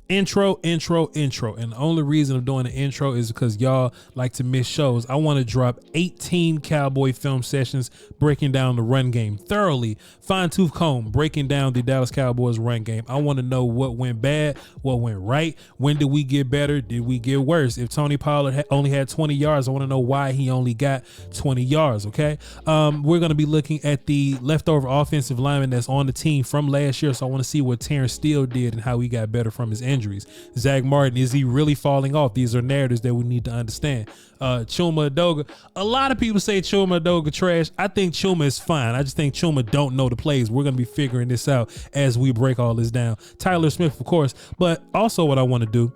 Intro. And the only reason I'm doing the intro is because y'all like to miss shows. I want to drop 18 Cowboy film sessions breaking down the run game thoroughly, fine tooth comb, breaking down the Dallas Cowboys run game. I want to know what went bad, what went right. When did we get better? Did we get worse? If Tony Pollard only had 20 yards, I want to know why he only got 20 yards. Okay. We're going to be looking at the leftover offensive lineman that's on the team from last year. So I want to see what Terrence Steele did and how he got better from his injuries. Zack Martin, is he really falling off? These are narratives that we need to understand. Chuma Edoga, a lot of people say Chuma Edoga trash. I think Chuma is fine. I just think Chuma don't know the plays. We're going to be figuring this out as we break all this down. Tyler Smith, of course, but also what I want to do,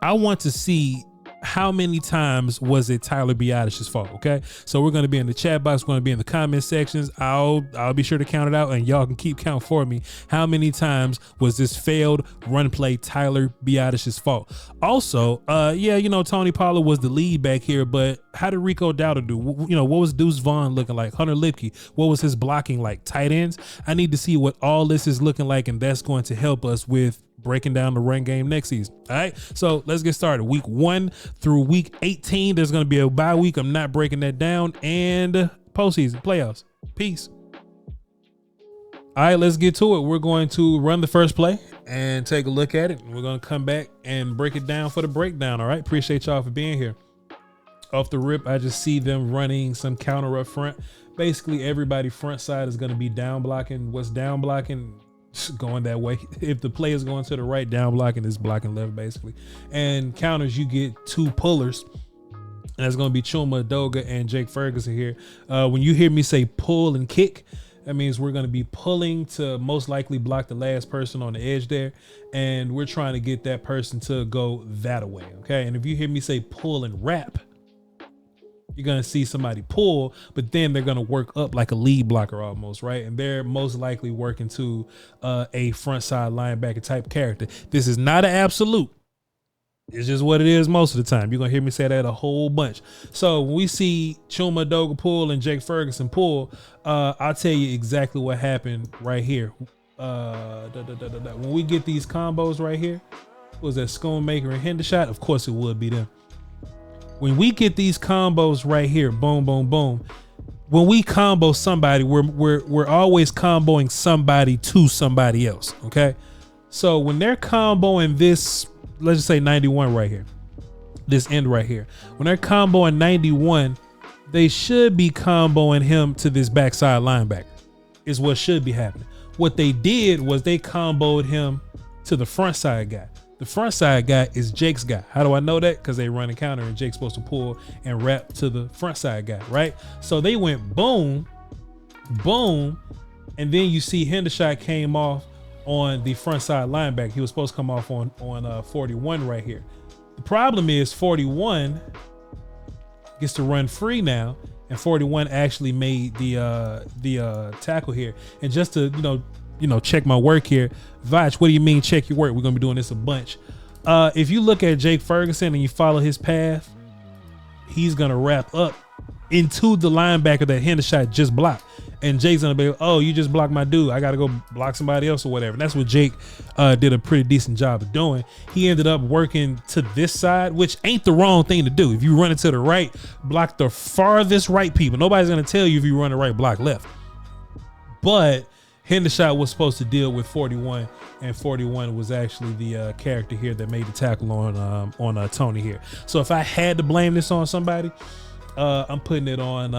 I want to see how many times was it Tyler Biadish's fault. Okay, so we're going to be in the chat box, we're going to be in the comment sections. I'll be sure to count it out, and y'all can keep count for me. How many times was this failed run play Tyler Biadish's fault? Also, Tony Pollard was the lead back here, but how did Rico Dowdle do? What was Deuce Vaughn looking like? Hunter Lipke, what was his blocking like? Tight ends. I need to see what all this is looking like, and that's going to help us with breaking down the run game next season. All right, so let's get started. Week 1 through week 18, there's going to be a bye week. I'm not breaking that down. And postseason playoffs. Peace. All right, let's get to it. We're going to run the first play and take a look at it. We're going to come back and break it down for the breakdown. All right, appreciate y'all for being here. Off the rip, I just see them running some counter up front. Basically, everybody front side is going to be down blocking. What's down blocking? Going that way. If the play is going to the right, down blocking is blocking left, basically. And counters, you get 2 pullers. And that's going to be Chuma Edoga and Jake Ferguson here. When you hear me say pull and kick, that means we're going to be pulling to most likely block the last person on the edge there. And we're trying to get that person to go that way. Okay. And if you hear me say pull and wrap, you're going to see somebody pull, but then they're going to work up like a lead blocker almost, right? And they're most likely working to a front side linebacker type character. This is not an absolute. It's just what it is most of the time. You're going to hear me say that a whole bunch. So when we see Chuma Edoga pull and Jake Ferguson pull, I'll tell you exactly what happened right here. When we get these combos right here, was that Schoonmaker and Hendershot? Of course it would be them. When we get these combos right here, boom, boom, boom. When we combo somebody, we're always comboing somebody to somebody else. Okay. So when they're comboing this, let's just say 91 right here, this end right here, when they're comboing 91, they should be comboing him to this backside linebacker is what should be happening. What they did was they comboed him to the front side guy. The front side guy is Jake's guy. How do I know that? Because they run a counter and Jake's supposed to pull and wrap to the front side guy, right? So they went boom, boom, and then you see Hendershot came off on the front side linebacker. He was supposed to come off on 41 right here. The problem is 41 gets to run free now, and 41 actually made the tackle here. And just to check my work here. Voch, what do you mean check your work? We're going to be doing this a bunch. If you look at Jake Ferguson and you follow his path, he's going to wrap up into the linebacker that Hendershot just blocked. And Jake's going to be, oh, you just blocked my dude. I got to go block somebody else or whatever. And that's what Jake did a pretty decent job of doing. He ended up working to this side, which ain't the wrong thing to do. If you run it to the right, block the farthest right people. Nobody's going to tell you if you run the right, block left. But Hendershot was supposed to deal with 41, and 41 was actually the character here that made the tackle on Tony here. So if I had to blame this on somebody, I'm putting it on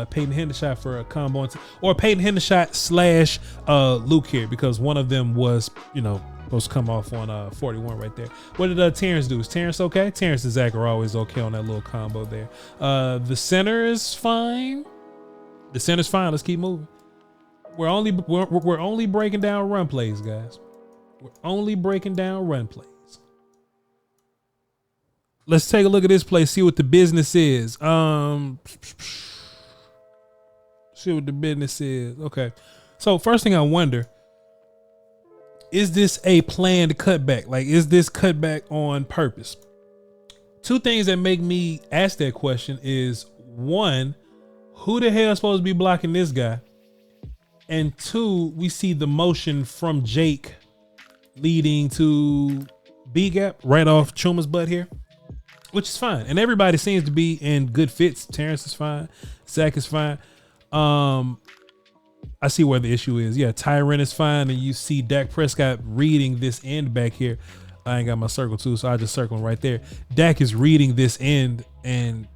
Peyton Hendershot for a combo, or Peyton Hendershot / Luke here, because one of them was supposed to come off on 41 right there. What did Terrence do? Is Terrence okay? Terrence and Zach are always okay on that little combo there. The center is fine. The center's fine. Let's keep moving. We're only breaking down run plays, guys. We're only breaking down run plays. Let's take a look at this play, see what the business is. See what the business is. Okay. So first thing I wonder, is this a planned cutback? Like, is this cutback on purpose? Two things that make me ask that question is, one, who the hell is supposed to be blocking this guy? And two, we see the motion from Jake leading to B gap right off Chuma's butt here, which is fine. And everybody seems to be in good fits. Terrence is fine. Zach is fine. I see where the issue is. Yeah, Tyron is fine. And you see Dak Prescott reading this end back here. I ain't got my circle too, so I just circle right there. Dak is reading this end, and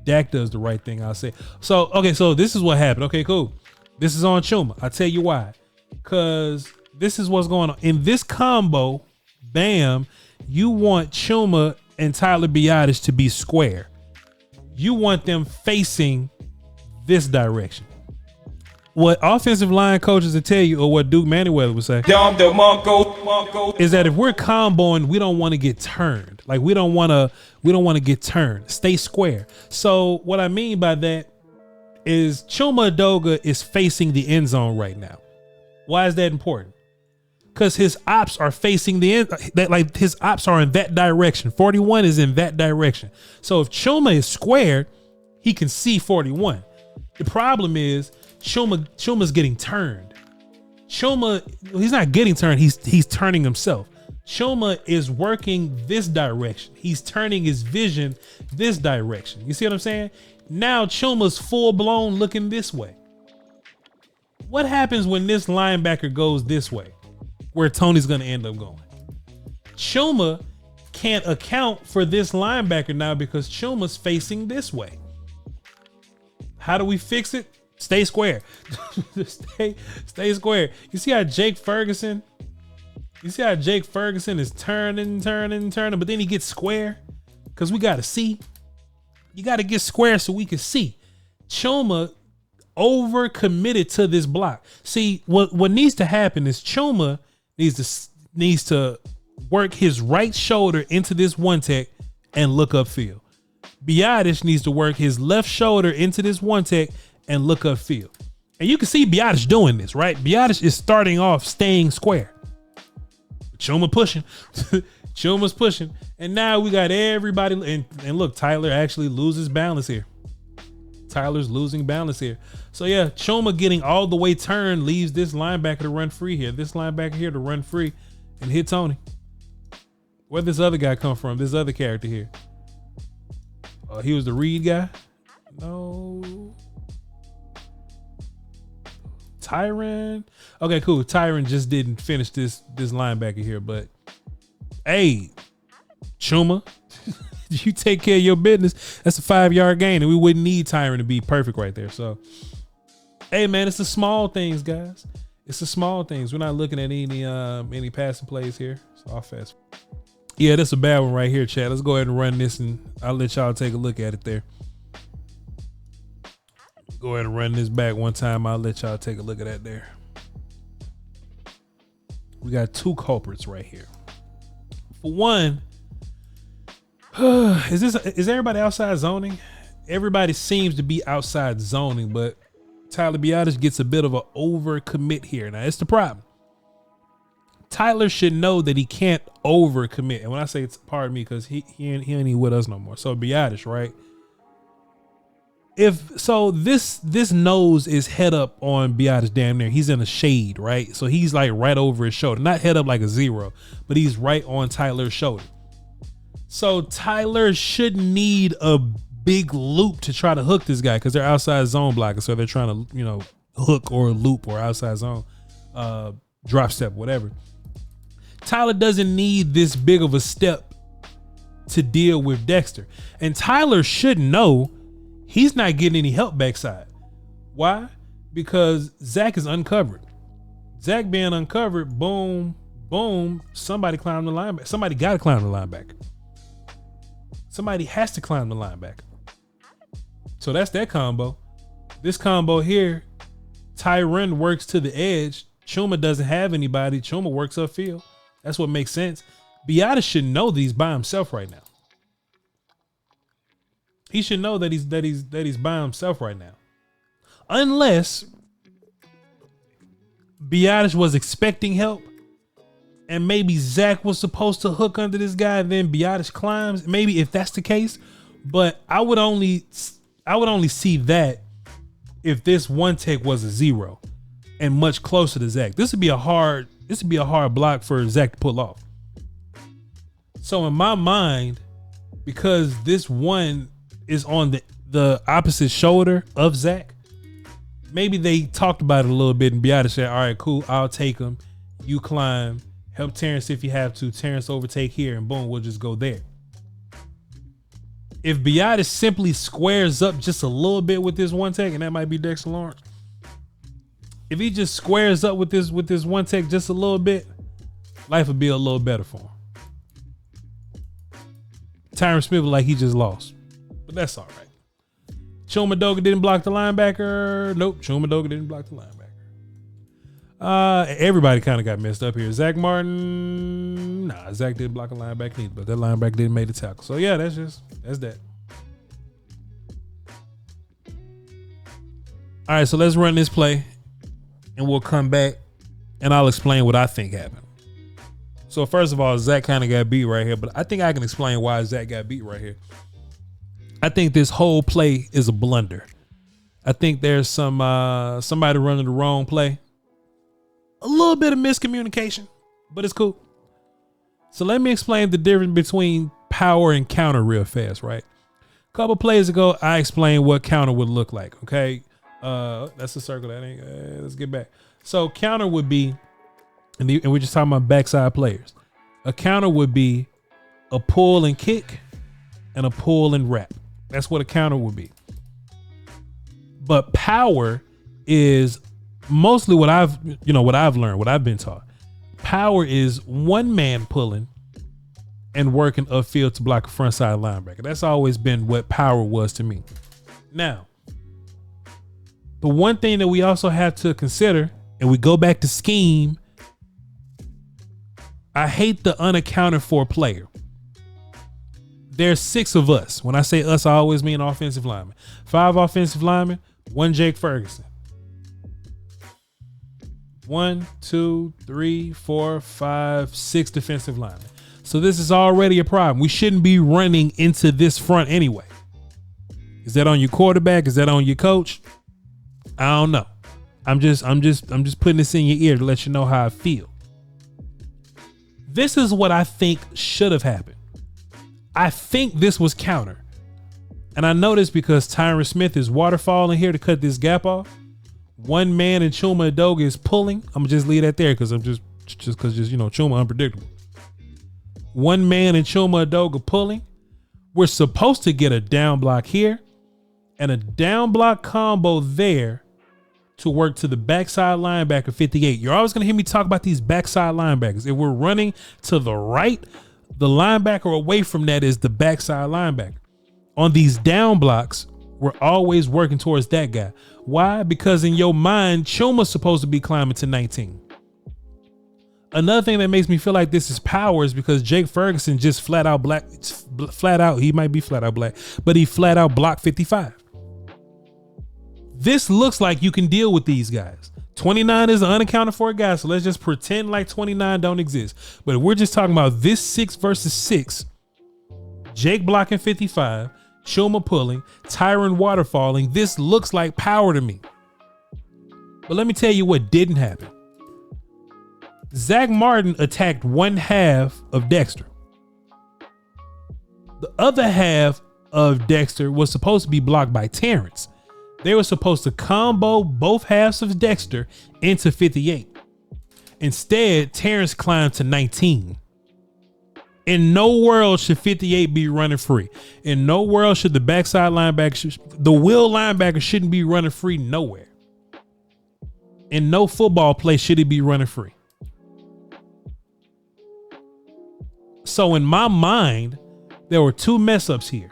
Dak does the right thing, I'll say. So, okay, so this is what happened. Okay, cool. This is on Chuma. I'll tell you why. Because this is what's going on. In this combo, bam, you want Chuma and Tyler Biadasz to be square. You want them facing this direction. What offensive line coaches will tell you, or what Duke Manyweather would say, is that if we're comboing, we don't want to get turned. Like we don't want to get turned. Stay square. So what I mean by that is Chuma Edoga is facing the end zone right now. Why is that important? Because his ops are facing the end. Like his ops are in that direction. 41 is in that direction. So if Chuma is square, he can see 41. The problem is Chuma's getting turned. Chuma, he's not getting turned. He's turning himself. Chuma is working this direction. He's turning his vision this direction. You see what I'm saying? Now Chuma's full blown looking this way. What happens when this linebacker goes this way, where Tony's going to end up going? Chuma can't account for this linebacker now because Chuma's facing this way. How do we fix it? Stay square. stay square. You see how Jake Ferguson is turning, but then he gets square? Because we got to see. You got to get square so we can see. Chuma overcommitted to this block. See, what needs to happen is Chuma needs to work his right shoulder into this one tech and look upfield. Biadasz needs to work his left shoulder into this one tech and look upfield. And you can see Biadasz doing this, right? Biadasz is starting off staying square. Chuma pushing. Chuma's pushing. And now we got everybody. And look, Tyler actually loses balance here. Tyler's losing balance here. So yeah, Chuma getting all the way turned leaves this linebacker to run free here. This linebacker here to run free and hit Tony. Where'd this other guy come from? This other character here. He was the Reed guy? No. Tyron? Okay, cool. Tyron just didn't finish this linebacker here, but hey, Chuma, you take care of your business. That's a 5-yard gain, and we wouldn't need Tyron to be perfect right there. So, hey, man, it's the small things, guys. It's the small things. We're not looking at any passing plays here. So I'll fast. Yeah, that's a bad one right here, chat. Let's go ahead and run this, and I'll let y'all take a look at it there. Go ahead and run this back one time. I'll let y'all take a look at that there. We got two culprits right here. For one, is everybody outside zoning? Everybody seems to be outside zoning, but Tyler Biadasz gets a bit of an overcommit here. Now, it's the problem. Tyler should know that he can't overcommit. And when I say it's, pardon me, because he ain't even with us no more. So Biadasz, right? If so, this nose is head up on Biadasz damn near. He's in a shade, right? So he's like right over his shoulder. Not head up like a zero, but he's right on Tyler's shoulder. So Tyler shouldn't need a big loop to try to hook this guy because they're outside zone blockers. So they're trying to, hook or loop or outside zone, drop step, whatever. Tyler doesn't need this big of a step to deal with Dexter. And Tyler should know he's not getting any help backside. Why? Because Zach is uncovered. Zach being uncovered, boom, boom, somebody climbed the linebacker. Somebody got to climb the linebacker. Somebody has to climb the linebacker. So that's that combo. This combo here, Tyron works to the edge. Chuma doesn't have anybody. Chuma works upfield. That's what makes sense. Biadasz should know that he's by himself right now. He should know that he's by himself right now. Unless Biadasz was expecting help and maybe Zach was supposed to hook under this guy and then Biadasz climbs. Maybe if that's the case, but I would only see that if this one tech was a zero and much closer to Zach. This would be a hard This would be a hard block for Zack to pull off. So in my mind, because this one is on the opposite shoulder of Zack, maybe they talked about it a little bit and Beata said, all right, cool, I'll take him. You climb, help Terrence if you have to. Terrence overtake here, and boom, we'll just go there. If Beata simply squares up just a little bit with this one tech, and that might be Dexter Lawrence. If he just squares up with this one tech just a little bit, life would be a little better for him. Tyron Smith like he just lost, but that's all right. Chuma Doga didn't block the linebacker. Nope, Chuma Doga didn't block the linebacker. Everybody kind of got messed up here. Zack Martin, Zack didn't block a linebacker either, but that linebacker didn't make the tackle. So yeah, that's that. All right, so let's run this play, and we'll come back, and I'll explain what I think happened. So first of all, Zack kind of got beat right here, but I think I can explain why Zack got beat right here. I think this whole play is a blunder. I think there's somebody running the wrong play. A little bit of miscommunication, but it's cool. So let me explain the difference between power and counter real fast, right? A couple plays ago, I explained what counter would look like, okay? That's a circle. That ain't. Let's get back. So counter would be, and we're just talking about backside players. A counter would be a pull and kick and a pull and wrap. That's what a counter would be. But power is mostly what I've learned, what I've been taught. Power is one man pulling and working upfield to block a front side linebacker. That's always been what power was to me. Now, the one thing that we also have to consider, and we go back to scheme, I hate the unaccounted for player. There's 6 of us. When I say us, I always mean offensive linemen. 5 offensive linemen, 1 Jake Ferguson. 1, 2, 3, 4, 5, 6 defensive linemen. So this is already a problem. We shouldn't be running into this front anyway. Is that on your quarterback? Is that on your coach? I don't know. I'm just putting this in your ear to let you know how I feel. This is what I think should have happened. I think this was counter. And I know this because Tyron Smith is waterfalling here to cut this gap off. One man and Chuma Edoga is pulling. I'm gonna just leave that there because Chuma unpredictable. One man and Chuma Edoga pulling. We're supposed to get a down block here and a down block combo there to work to the backside linebacker 58. You're always gonna hear me talk about these backside linebackers. If we're running to the right, the linebacker away from that is the backside linebacker. On these down blocks, we're always working towards that guy. Why? Because in your mind, Chuma's supposed to be climbing to 19. Another thing that makes me feel like this is power is because Jake Ferguson just flat out, he might be flat out black, but he flat out blocked 55. This looks like you can deal with these guys. 29 is an unaccounted for guy, so let's just pretend like 29 don't exist. But if we're just talking about this 6 versus 6, Jake blocking 55, Chuma pulling, Tyron waterfalling, this looks like power to me. But let me tell you what didn't happen. Zack Martin attacked one half of Dexter. The other half of Dexter was supposed to be blocked by Terrence. They were supposed to combo both halves of Dexter into 58. Instead, Terrence climbed to 19. In no world should 58 be running free. In no world should the backside linebacker, the will linebacker shouldn't be running free nowhere. In no football play should he be running free. So in my mind, there were 2 mess ups here.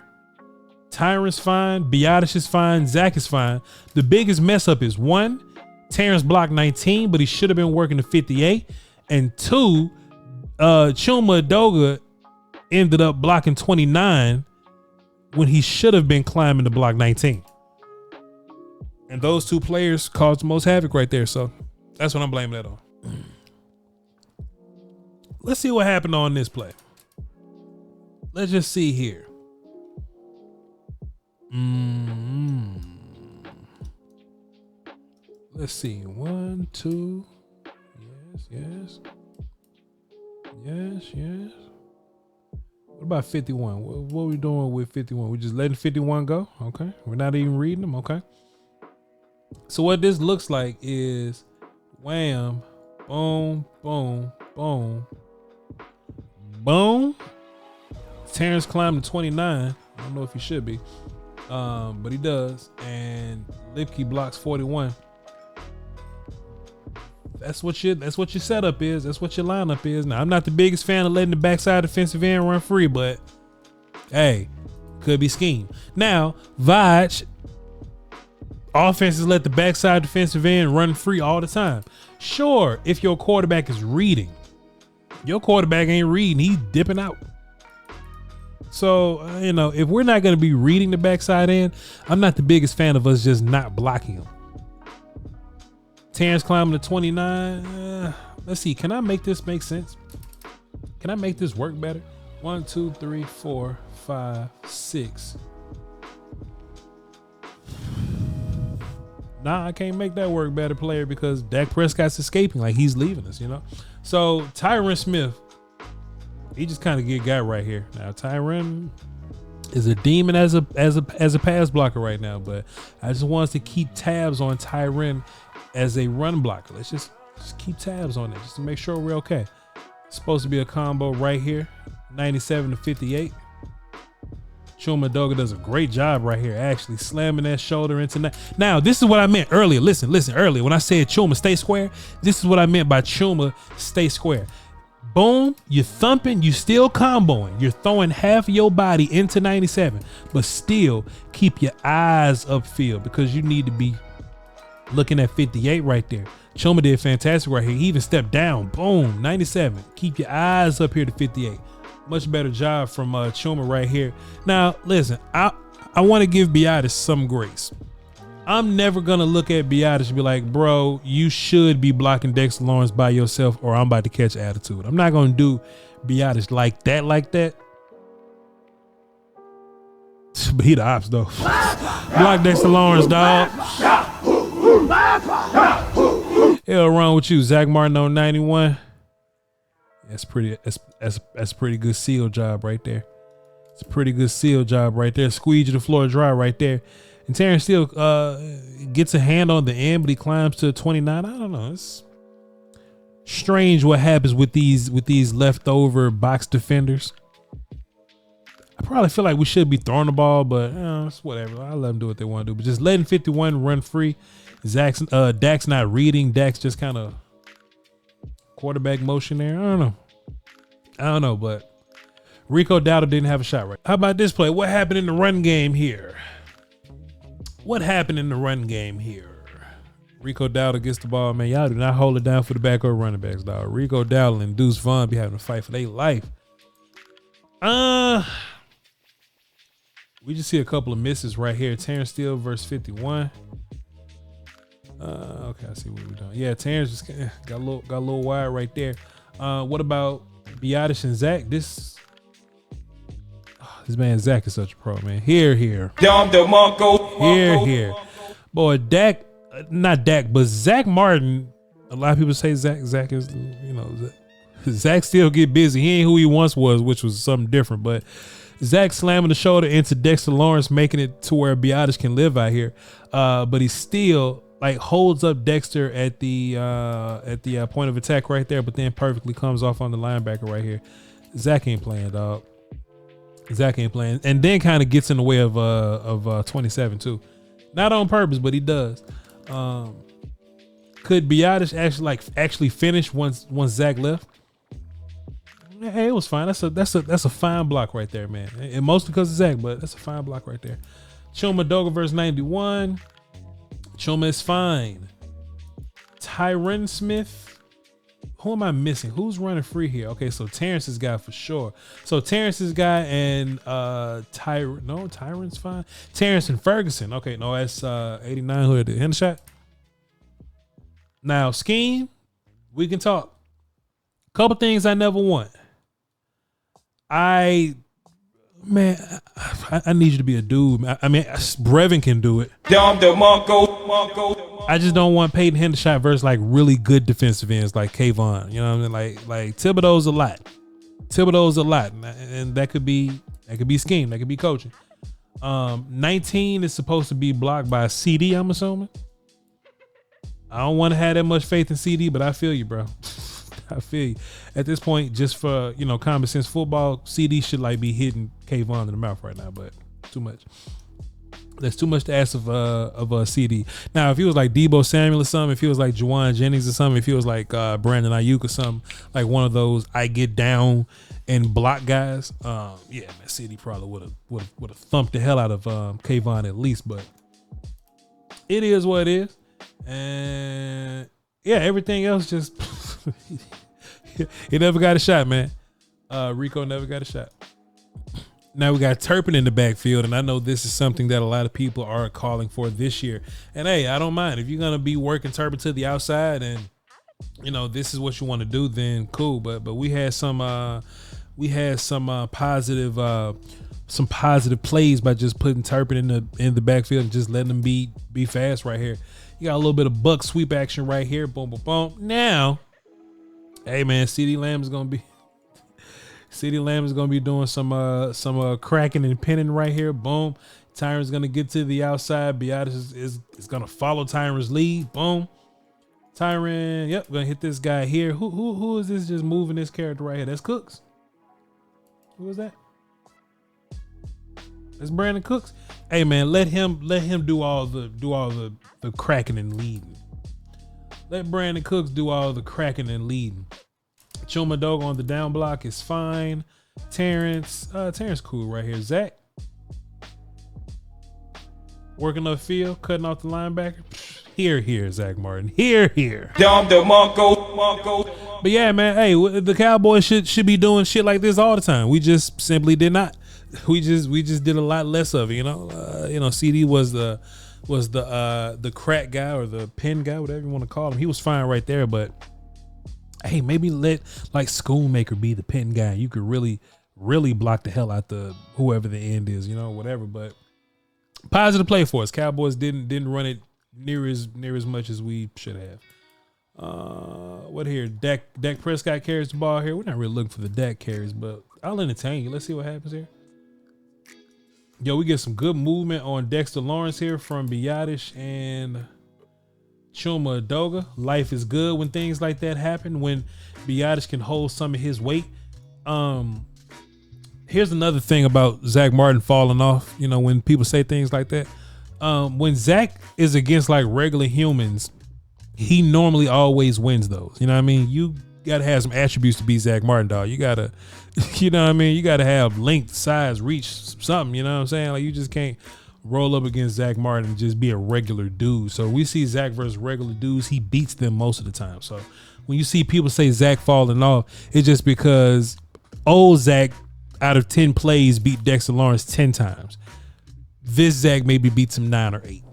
Tyron's fine, Beatis is fine, Zack is fine. The biggest mess up is 1, Terrence blocked 19, but he should have been working to 58. And 2, Chuma Edoga ended up blocking 29 when he should have been climbing to block 19. And those 2 players caused the most havoc right there. So that's what I'm blaming that on. Let's see what happened on this play. Let's just see here. Let's see. 1, 2. Yes. What about 51? What are we doing with 51? We just letting 51 go? Okay. We're not even reading them. Okay. So what this looks like is wham, boom, boom, boom, boom. Terrence climbed to 29. I don't know if he should be, but he does. And Lipke blocks 41. That's what your setup is. That's what your lineup is. Now, I'm not the biggest fan of letting the backside defensive end run free, but hey, could be scheme. Now, Voch, offenses let the backside defensive end run free all the time. Sure, if your quarterback is reading. Your quarterback ain't reading. He's dipping out. So, if we're not going to be reading the backside end, I'm not the biggest fan of us just not blocking him. Terrence climbing to 29. Let's see. Can I make this make sense? Can I make this work better? 1, 2, 3, 4, 5, 6. Nah, I can't make that work better, player, because Dak Prescott's escaping. Like, he's leaving us, So Tyron Smith, he just kind of got right here. Now Tyron is a demon as a pass blocker right now, but I just want us to keep tabs on Tyron as a run blocker. Let's just keep tabs on it just to make sure we're okay. It's supposed to be a combo right here, 97 to 58. Chuma Doga does a great job right here, actually slamming that shoulder into Now, this is what I meant earlier. Listen, earlier when I said Chuma stay square, this is what I meant by Chuma stay square. Boom, you're thumping, you still comboing. You're throwing half of your body into 97, but still keep your eyes upfield because you need to be looking at 58 right there. Chuma did fantastic right here. He even stepped down. Boom, 97. Keep your eyes up here to 58. Much better job from Chuma right here. Now, listen, I want to give Biadasz some grace. I'm never going to look at Biadasz and be like, bro, you should be blocking Dexter Lawrence by yourself or I'm about to catch attitude. I'm not going to do Biadasz like that. But he the ops, though. Block Dexter Lawrence, dog. Hell wrong with you, Zack Martin on 91. That's pretty good seal job right there. It's a pretty good seal job right there. Squeeze you the floor dry right there. And Terrence still gets a hand on the end, but he climbs to 29. I don't know. It's strange what happens with these leftover box defenders. I probably feel like we should be throwing the ball, but it's whatever. I let them do what they want to do. But just letting 51 run free. Dak's not reading. Dak's just kind of quarterback motion there. I don't know, but Rico Dowdle didn't have a shot right. How about this play? What happened in the run game here? Rico Dowdle gets the ball, man. Y'all do not hold it down for the back or running backs, dog. Rico Dowdle and Deuce Vaughn be having to fight for their life. We just see a couple of misses right here. Terrence Steele versus 51. Okay, I see what we're doing. Yeah, Terrence just got a little wide right there. What about Biadasz and Zach? This man Zach is such a pro, man. Here. Boy, not Dak, but Zack Martin. A lot of people say Zach is, Zach still get busy. He ain't who he once was, which was something different. But Zach slamming the shoulder into Dexter Lawrence, making it to where Biadasz can live out here. But he still holds up Dexter at the point of attack right there, but then perfectly comes off on the linebacker right here. Zach ain't playing, dog. Zach ain't playing, and then kind of gets in the way of 27 too. Not on purpose, but he does. Could Biadasz actually finish once Zach left? Hey, it was fine. That's a fine block right there, man. And mostly because of Zach, but that's a fine block right there. Chuma Doga versus 91. Chuma is fine. Tyron Smith. Who am I missing? Who's running free here? Okay, so Terrence's guy for sure. So Terrence's guy and Tyron's fine. Terrence and Ferguson. Okay, no, that's 89 who had the hand shot. Now, scheme, we can talk. Couple things I never want. I need you to be a dude. I mean, Brevin can do it. I just don't want Peyton Hendershot versus like really good defensive ends like Kayvon. You know what I mean? Like Thibodeau's a lot. And that could be scheme. That could be coaching. 19 is supposed to be blocked by a CD, I'm assuming. I don't want to have that much faith in CD, but I feel you, bro. I feel you. At this point, just for, common sense football, CD should like be hitting Kayvon in the mouth right now, but too much. That's too much to ask of a CD. Now, if he was like Debo Samuel or something, if he was like Juwan Jennings or something, if he was like Brandon Ayuk or something, like one of those I get down and block guys, man, CD probably would have thumped the hell out of Kayvon at least. But it is what it is, and yeah, everything else just he never got a shot, man. Rico never got a shot. Now we got Turpin in the backfield, and I know this is something that a lot of people are calling for this year. And hey, I don't mind if you're gonna be working Turpin to the outside, and this is what you want to do. Then cool. But we had some positive plays by just putting Turpin in the backfield and just letting him be fast right here. You got a little bit of buck sweep action right here. Boom, boom, boom. Now, hey man, CeeDee Lamb is gonna be doing some cracking and pinning right here. Boom. Tyron's gonna get to the outside. Biadasz is gonna follow Tyron's lead. Boom. Tyron, yep, gonna hit this guy here. Who is this just moving this character right here? That's Cooks. Who is that? That's Brandon Cooks. Hey man, let him do all the cracking and leading. Let Brandon Cooks do all the cracking and leading. Chuma Doga on the down block is fine. Terrence cool right here. Zach working upfield, cutting off the linebacker. Here, Zack Martin. Here. But yeah, man, hey, the Cowboys should be doing shit like this all the time. We just simply did not. We just did a lot less of it. CD was the crack guy or the pin guy, whatever you want to call him. He was fine right there, but hey, maybe let like Schoonmaker be the pin guy. You could really block the hell out the whoever the end is, whatever. But positive play for us. Cowboys didn't run it near as much as we should have. What here? Dak Prescott carries the ball here. We're not really looking for the Dak carries, but I'll entertain you. Let's see what happens here. Yo, we get some good movement on Dexter Lawrence here from Biadasz and Chuma Doga. Life is good when things like that happen, when Biadasz can hold some of his weight. Here's another thing about Zack Martin falling off, when people say things like that. When Zach is against like regular humans, he normally always wins those. You know what I mean? You gotta have some attributes to be Zack Martin, dog. You gotta, you know what I mean? You gotta have length, size, reach, something, you know what I'm saying? Like you just can't roll up against Zack Martin and just be a regular dude. So we see Zach versus regular dudes, he beats them most of the time. So when you see people say Zach falling off, it's just because old Zach out of 10 plays beat Dexter Lawrence 10 times. This Zach maybe beats him 9 or 8.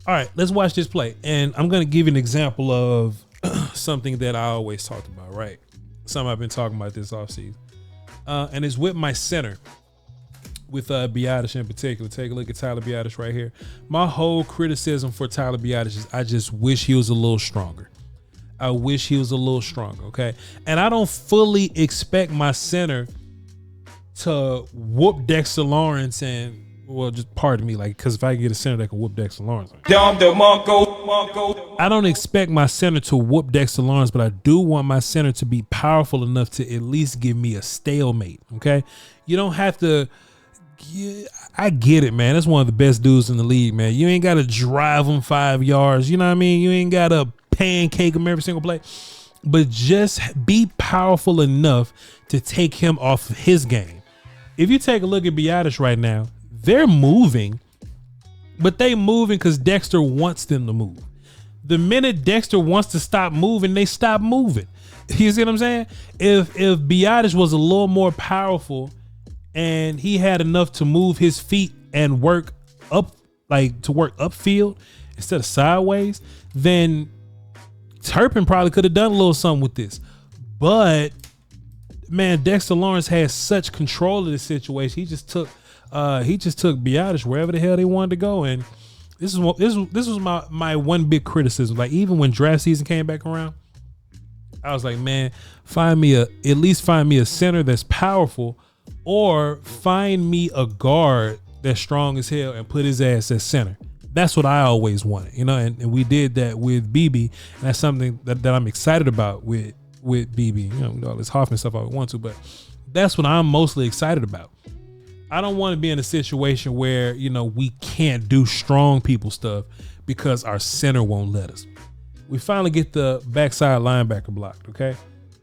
All right, let's watch this play. And I'm going to give you an example of something that I always talked about, right? Something I've been talking about this offseason. And it's with my center, with Biadasz in particular. Take a look at Tyler Biadasz right here. My whole criticism for Tyler Biadasz is I just wish he was a little stronger. I wish he was a little stronger, okay? And I don't fully expect my center to whoop Dexter Lawrence and, well, just pardon me, like, because if I can get a center that can whoop Dexter Lawrence. I don't expect my center to whoop Dexter Lawrence, but I do want my center to be powerful enough to at least give me a stalemate, okay? You don't have to, I get it, man. That's one of the best dudes in the league, man. You ain't got to drive him 5 yards, you know what I mean? You ain't got to pancake him every single play, but just be powerful enough to take him off of his game. If you take a look at Biadasz right now, they're moving, but they moving because Dexter wants them to move. The minute Dexter wants to stop moving, they stop moving. You see what I'm saying? If Biadasz was a little more powerful and he had enough to move his feet and work up, like to work upfield instead of sideways, then Turpin probably could have done a little something with this. But man, Dexter Lawrence has such control of the situation. He just took He just took Biotish wherever the hell they wanted to go. And this was my one big criticism. Like, even when draft season came back around, I was like, man, at least find me a center that's powerful, or find me a guard that's strong as hell and put his ass at center. That's what I always wanted, and we did that with BB. And that's something that I'm excited about with BB. All this Hoffman stuff I want to, but that's what I'm mostly excited about. I don't want to be in a situation where, we can't do strong people stuff because our center won't let us. We finally get the backside linebacker blocked, okay?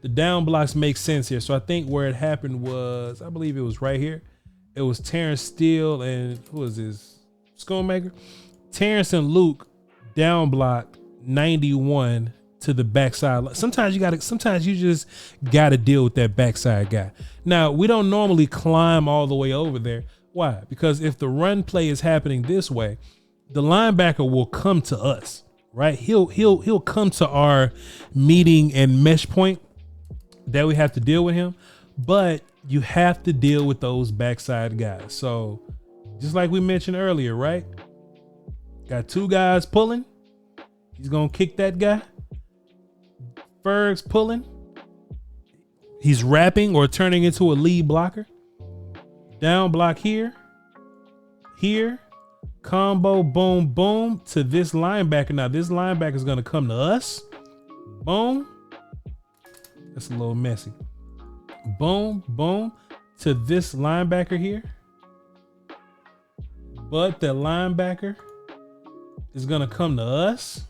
The down blocks make sense here. So I think where it happened was, I believe it was right here. It was Terrence Steele and who was this? Schoonmaker? Terrence and Luke down blocked 91 to the backside. Sometimes you just gotta deal with that backside guy. Now, we don't normally climb all the way over there. Why? Because if the run play is happening this way, the linebacker will come to us, right? He'll come to our meeting and mesh point that we have to deal with him, but you have to deal with those backside guys. So just like we mentioned earlier, right? Got two guys pulling. He's gonna kick that guy. Ferg's pulling. He's wrapping or turning into a lead blocker. Down block here. Combo, boom, boom to this linebacker. Now this linebacker is going to come to us. Boom. That's a little messy. Boom, boom to this linebacker here. But the linebacker is going to come to us.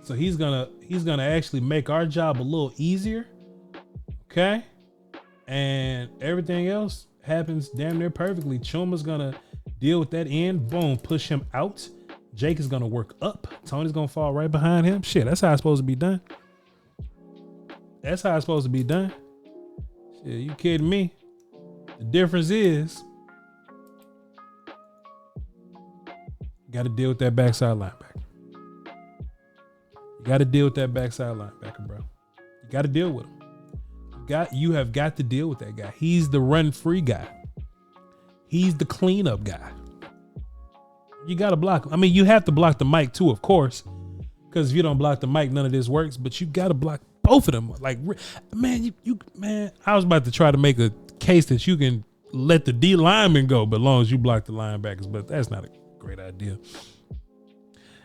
So he's gonna actually make our job a little easier. Okay. And everything else happens damn near perfectly. Chuma's gonna deal with that end. Boom, push him out. Jake is gonna work up. Tony's gonna fall right behind him. Shit, that's how it's supposed to be done. Shit, you kidding me? The difference is you gotta deal with that backside linebacker. You got to deal with that backside linebacker, bro. You got to deal with him. You have got to deal with that guy. He's the run free guy. He's the cleanup guy. You got to block him. I mean, you have to block the mic too, of course, because if you don't block the mic, none of this works. But you got to block both of them. Like, man, man, I was about to try to make a case that you can let the D lineman go, but as long as you block the linebackers. But that's not a great idea.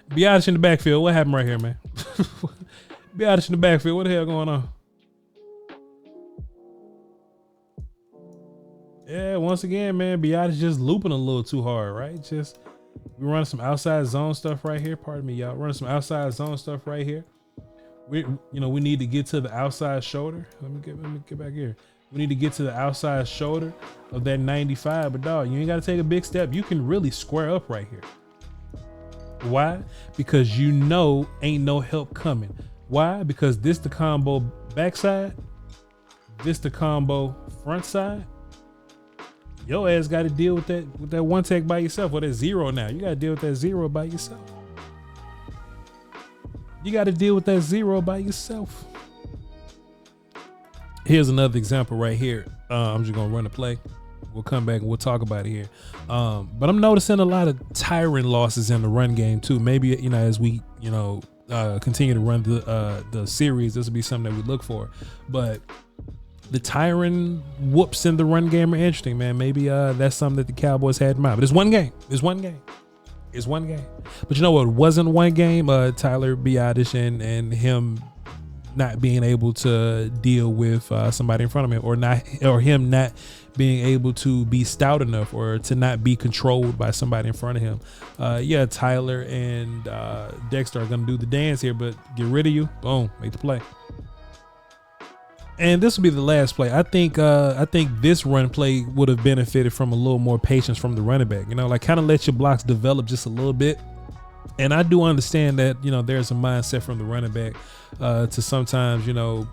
Biotish in the backfield. What happened right here, man? Biotish in the backfield. What the hell going on? Yeah, once again, man, Biotish just looping a little too hard, right? Just we running some outside zone stuff right here. Pardon me, y'all. Running some outside zone stuff right here. We need to get to the outside shoulder. Let me get back here. We need to get to the outside shoulder of that 95. But dog, you ain't got to take a big step. You can really square up right here. Why? Because ain't no help coming. Why? Because this the combo backside, this the combo front side. Your ass got to deal with that one tech by yourself, or that zero now. You got to deal with that zero by yourself. Here's another example right here. I'm just gonna run a play. We'll come back and we'll talk about it here. But I'm noticing a lot of Tyron losses in the run game too. Maybe, as we, continue to run the series, this will be something that we look for. But the Tyron whoops in the run game are interesting, man. Maybe that's something that the Cowboys had in mind. But it's one game. But you know what wasn't one game? Tyler Biotish and him not being able to deal with somebody in front of him, or him not being able to be stout enough, or to not be controlled by somebody in front of him. Tyler and Dexter are gonna do the dance here, but get rid of you. Boom, make the play. And this will be the last play. I think this run play would have benefited from a little more patience from the running back. Kind of let your blocks develop just a little bit. And I do understand that, there's a mindset from the running back to sometimes,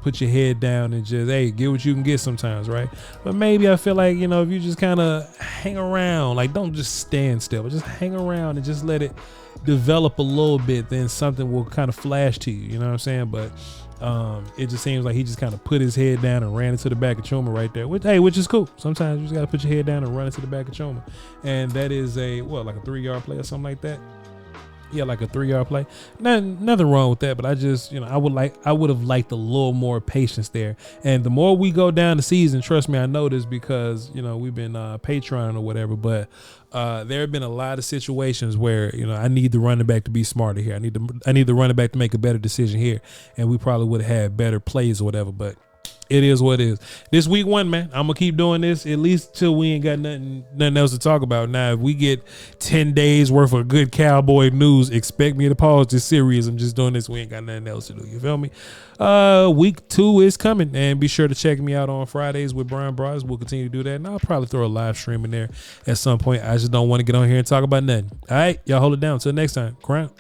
put your head down and just, hey, get what you can get sometimes, right? But maybe I feel like, if you just kind of hang around, like don't just stand still, but just hang around and just let it develop a little bit, then something will kind of flash to you, you know what I'm saying? But It just seems like he just kind of put his head down and ran into the back of Chuma right there, which is cool. Sometimes you just got to put your head down and run into the back of Chuma. And that is like a 3-yard play or something like that. Yeah, like a 3-yard play. Nothing wrong with that, but I just, I would have liked a little more patience there. And the more we go down the season, trust me, I know this because, we've been Patreon or whatever, but there have been a lot of situations where, I need the running back to be smarter here. I need the running back to make a better decision here. And we probably would have had better plays or whatever, but it is what it is. This week 1, man, I'm gonna keep doing this at least till we ain't got nothing else to talk about. Now, if we get 10 days worth of good Cowboy news, expect me to pause this series. I'm just doing this. We ain't got nothing else to do. You feel me? Week 2 is coming, and be sure to check me out on Fridays with Brian Bros. We'll continue to do that, and I'll probably throw a live stream in there at some point. I just don't want to get on here and talk about nothing. All right, y'all hold it down. Until next time, Crown.